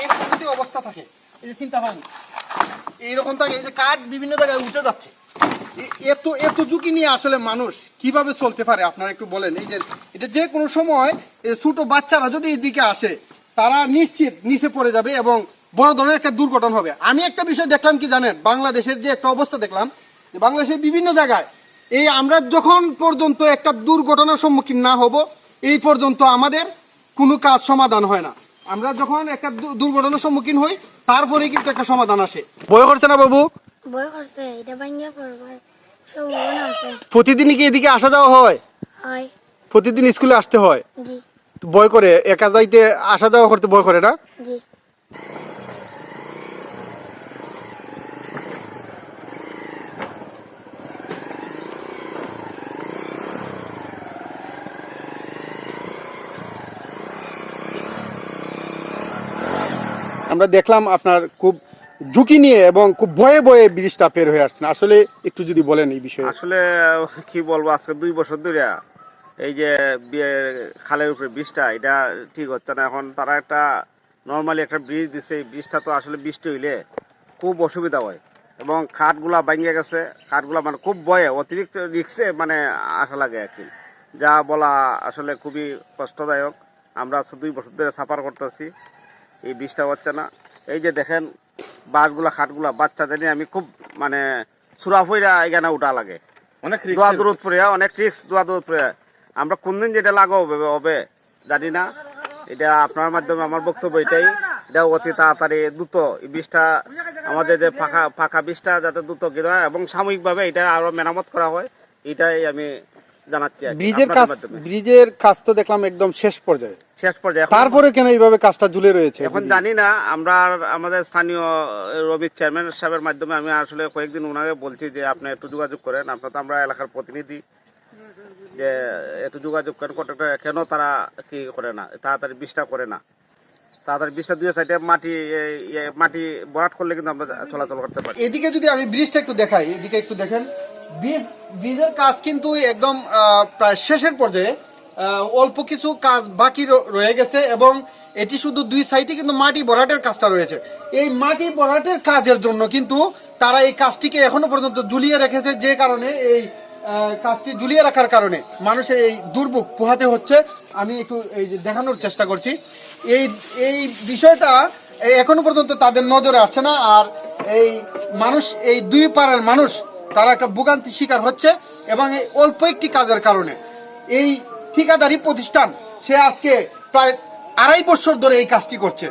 এইরকম যদি অবস্থা থাকে, এই যে চিন্তা ভাবনা এইরকম থাকে, এই যে কাঠ বিভিন্ন জায়গায় উঠে যাচ্ছে, এত এত ঝুঁকি নিয়ে আসলে মানুষ কিভাবে চলতে পারে আপনারা একটু বলেন। এই যে এটা যে কোনো সময় ছোট বাচ্চারা যদি এদিকে আসে তারা নিশ্চিত নিচে পড়ে যাবে এবং বড় ধরনের একটা দুর্ঘটনা হবে। আমি একটা বিষয় দেখলাম কি জানেন, বাংলাদেশের যে একটা অবস্থা দেখলাম, যে বাংলাদেশের বিভিন্ন জায়গায় এই আমরা যখন পর্যন্ত একটা দুর্ঘটনার সম্মুখীন না হব এই পর্যন্ত আমাদের কোনো কাজ সমাধান হয় না। আমরা যখন একটা দুর্ঘটনার সম্মুখীন হই তারপরেই কিন্তু একটা সমাধান আসে। ভয় করছে না বাবু? ভয় করছে, এটা ভাঙিয়া পড়বার সম্ভাবনা আছে। প্রতিদিনই কি এদিকে আসা যাওয়া হয়? হয়। প্রতিদিন স্কুলে আসতে হয়? জি। ভয় করে একা যাইতে আসা যাওয়া করতে ভয় করে না? জি। আমরা দেখলাম আপনার খুব ঝুঁকি নিয়ে এবং খুব ভয়ে ভয়ে ব্রিজটা পের হয়ে আসছেন, আসলে একটু যদি বলেন এই বিষয়ে। আসলে কি বলবো, আজকে 2 বছর ধরে এই যে খালের উপরে ব্রিজটা এটা ঠিক হচ্ছে না। এখন তারা একটা নর্মালি একটা ব্রিজ দিছে, এই ব্রিজটা তো আসলে বৃষ্টি হইলে খুব অসুবিধা হয় এবং খাটগুলা ভাঙিয়ে গেছে। খাটগুলা মানে খুব ভয়ে অতিরিক্ত রিক্সে মানে আসা লাগে আর কি, যা বলা আসলে খুবই কষ্টদায়ক। আমরা 2 বছর ধরে সাফার করতেছি, এই ব্রিজটা হচ্ছে না। এই যে দেখেন বাসগুলা খাটগুলা বাচ্চাদের নিয়ে আমি খুব মানে সুরাফইরা এখানে উঠা লাগে, অনেক দোয়া দূরত পড়ে, অনেক রিক্স দোয়া দূরত পড়ে। আমরা কোনদিন যেটা লাগাবো হবে জানি না। এটা আপনার মাধ্যমে আমার বক্তব্য এটাই, এটা অতি তাড়াতাড়ি দ্রুত এই ব্রিজটা আমাদের যে ফাঁকা ব্রিজটা যাতে দ্রুত গিয়ে হয় এবং সাময়িকভাবে এটা আরো মেরামত করা হয়, এটাই আমি জানাচ্ছি। ব্রিজের কাজ তো দেখলাম একদম শেষ পর্যায়ে, তারপরে কেন এইভাবে কাজটা ঝুলে রয়েছে এখন জানি না। আমরা আমাদের স্থানীয় রবি চেয়ারম্যান সাহেবের মাধ্যমে আমি আসলে কয়েকদিন ওনাকে বলছি যে আপনি একটু যোগাযোগ করেন, আপনার তো আমরা এলাকার প্রতিনিধি, যে একটু যোগাযোগ করেন কন্ট্রাক্টর কেন তারা কি করে না, তাড়াতাড়ি ব্রিজটা করে না। তাড়াতাড়ি ব্রিজটা 2 সাইডে মাটি ভরাট করলে কিন্তু আমরা চলাচল করতে পারি। এদিকে যদি আমি ব্রিজটা একটু দেখাই, এদিকে একটু দেখেন, ব্রিজের কাজ কিন্তু একদম প্রায় শেষের পর্যায়ে, অল্প কিছু কাজ বাকি রয়ে গেছে এবং এটি শুধু 2 সাইডে কিন্তু মাটি ভরাটের কাজটা রয়েছে। এই মাটি ভরাটের কাজের জন্য কিন্তু তারা এই কাজটিকে এখনো পর্যন্ত ঝুলিয়ে রেখেছে, যে কারণে এই কাজটি ঝুলিয়ে রাখার কারণে মানুষের এই দুর্ভোগ পোহাতে হচ্ছে। আমি একটু এই যে দেখানোর চেষ্টা করছি, এই বিষয়টা এখনো পর্যন্ত তাদের নজরে আসছে না। আর এই মানুষ, এই 2 পাড়ার মানুষ তারা একটা ভোগান্তি শিকার হচ্ছে এবং এই অল্প একটি কাজের কারণে এই ঠিকাদারি প্রতিষ্ঠান সে আজকে প্রায় 2.5 বছর ধরে এই কাজটি করছে।